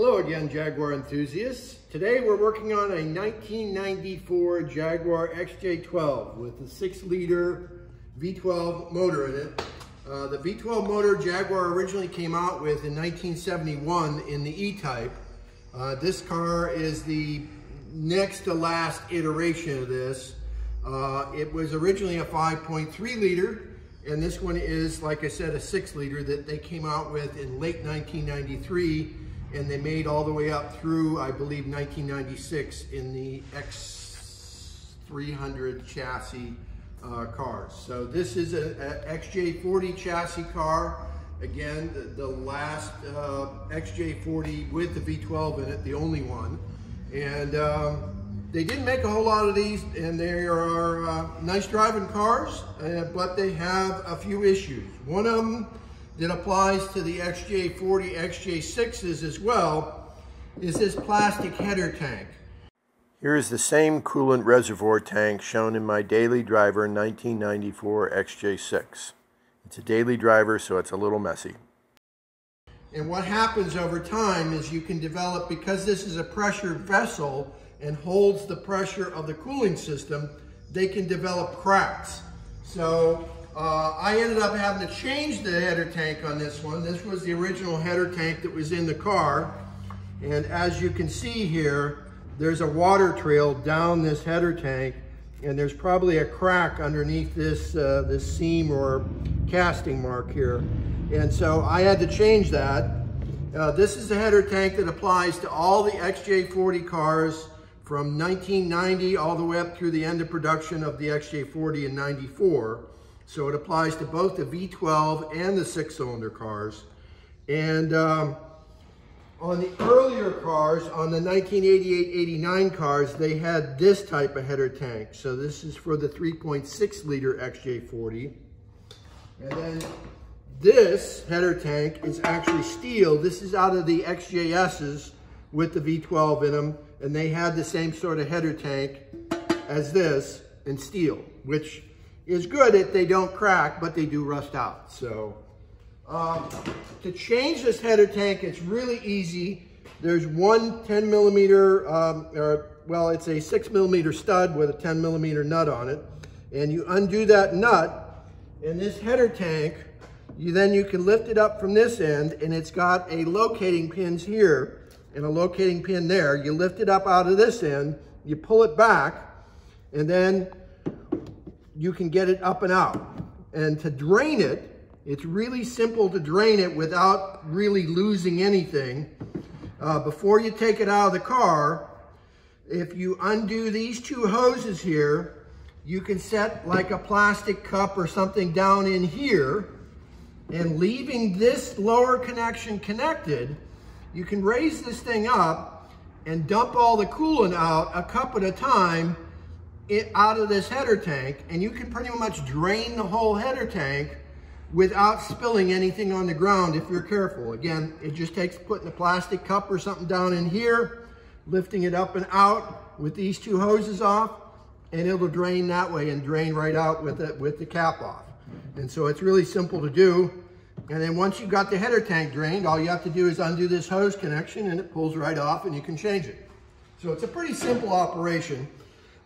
Hello again, Jaguar enthusiasts. Today we're working on a 1994 Jaguar XJ12 with a 6-liter V12 motor in it. The V12 motor Jaguar originally came out with in 1971 in the E-Type. This car is the next to last iteration of this. It was originally a 5.3 liter, and this one is, like I said, a 6-liter that they came out with in late 1993. And they made all the way up through, I believe, 1996 in the X300 chassis cars. So this is a XJ40 chassis car. Again, the last XJ40 with the V12 in it, the only one. And they didn't make a whole lot of these, and they are nice driving cars, but they have a few issues. One of them that applies to the XJ40, XJ6s as well, is this plastic header tank. Here is the same coolant reservoir tank shown in my daily driver 1994 XJ6. It's a daily driver, so it's a little messy. And what happens over time is you can develop, because this is a pressure vessel and holds the pressure of the cooling system, they can develop cracks. So I ended up having to change the header tank on this one. This was the original header tank that was in the car. And as you can see here, there's a water trail down this header tank, and there's probably a crack underneath this, this seam or casting mark here. And so I had to change that. This is the header tank that applies to all the XJ40 cars from 1990 all the way up through the end of production of the XJ40 in '94. So it applies to both the V12 and the 6-cylinder cars. And on the earlier cars, on the 1988-89 cars, they had this type of header tank. So this is for the 3.6 liter XJ40. And then this header tank is actually steel. This is out of the XJSs with the V12 in them. And they had the same sort of header tank as this in steel, which is good if they don't crack, but they do rust out. So to change this header tank, it's really easy. There's one 10 millimeter, well, it's a 6 millimeter stud with a 10 millimeter nut on it. And you undo that nut, and this header tank, then you can lift it up from this end, and it's got a locating pins here and a locating pin there. You lift it up out of this end, you pull it back, and then you can get it up and out. And to drain it, it's really simple to drain it without really losing anything. Before you take it out of the car, if you undo these two hoses here, you can set like a plastic cup or something down in here, and leaving this lower connection connected, you can raise this thing up and dump all the coolant out a cup at a time out of this header tank, and you can pretty much drain the whole header tank without spilling anything on the ground if you're careful. Again, it just takes putting a plastic cup or something down in here, lifting it up and out with these two hoses off, and it'll drain that way and drain right out with the cap off. And so it's really simple to do. And then once you've got the header tank drained, all you have to do is undo this hose connection, and it pulls right off and you can change it. So it's a pretty simple operation.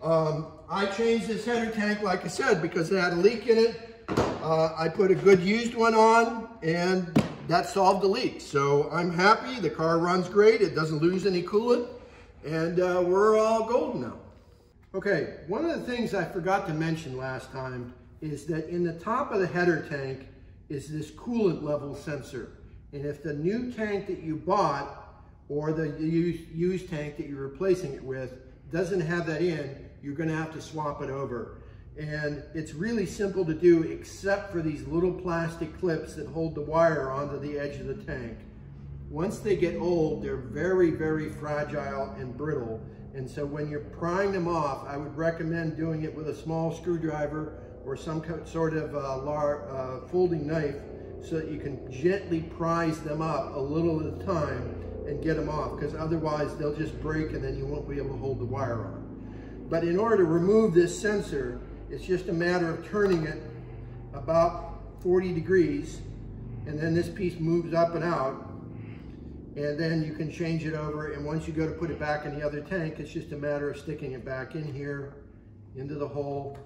I changed this header tank, like I said, because it had a leak in it. I put a good used one on, and that solved the leak. So I'm happy. The car runs great. It doesn't lose any coolant, and we're all golden now. Okay, one of the things I forgot to mention last time is that in the top of the header tank is this coolant level sensor. And if the new tank that you bought or the used tank that you're replacing it with doesn't have that in, you're gonna have to swap it over. And it's really simple to do, except for these little plastic clips that hold the wire onto the edge of the tank. Once they get old, they're very, very fragile and brittle. And so when you're prying them off, I would recommend doing it with a small screwdriver or some sort of folding knife, so that you can gently prise them up a little at a time and get them off, because otherwise they'll just break and then you won't be able to hold the wire on. But in order to remove this sensor, it's just a matter of turning it about 40 degrees, and then this piece moves up and out, and then you can change it over, and once you go to put it back in the other tank, it's just a matter of sticking it back in here, into the hole,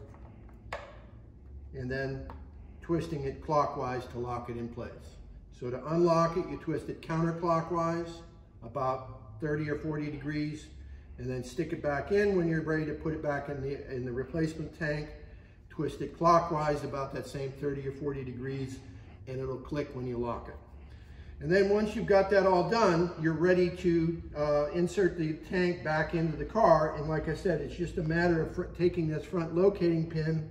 and then twisting it clockwise to lock it in place. So to unlock it, you twist it counterclockwise, about 30 or 40 degrees, and then stick it back in when you're ready to put it back in the replacement tank. Twist it clockwise about that same 30 or 40 degrees, and it'll click when you lock it. And then once you've got that all done, you're ready to insert the tank back into the car. And like I said, it's just a matter of taking this front locating pin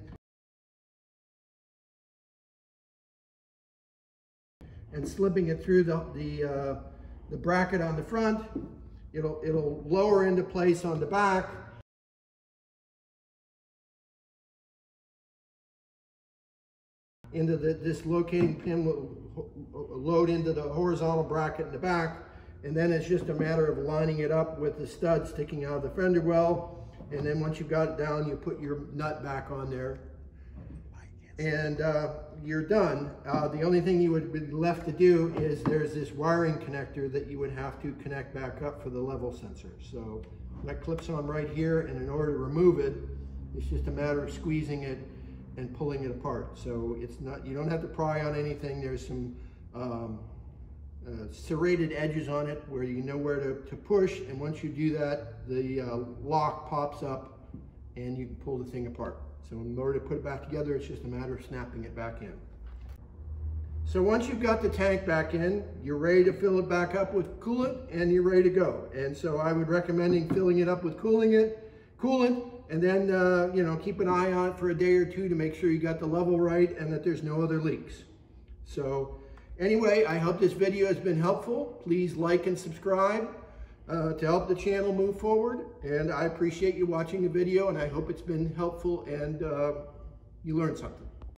and slipping it through the bracket on the front. It'll lower into place on the back. Into this locating pin will load into the horizontal bracket in the back, and then it's just a matter of lining it up with the stud sticking out of the fender well. And then once you've got it down, you put your nut back on there, and you're done. The only thing you would be left to do is there's this wiring connector that you would have to connect back up for the level sensor. So that clips on right here, and in order to remove it, it's just a matter of squeezing it and pulling it apart. So it's not, you don't have to pry on anything. There's some serrated edges on it where you know where to push, and once you do that, the lock pops up and you can pull the thing apart. So in order to put it back together, it's just a matter of snapping it back in. So once you've got the tank back in, you're ready to fill it back up with coolant, and you're ready to go. And so I would recommend filling it up with coolant, and then you know, keep an eye on it for a day or two to make sure you got the level right and that there's no other leaks. So anyway, I hope this video has been helpful. Please like and subscribe to help the channel move forward. And I appreciate you watching the video, and I hope it's been helpful and you learned something.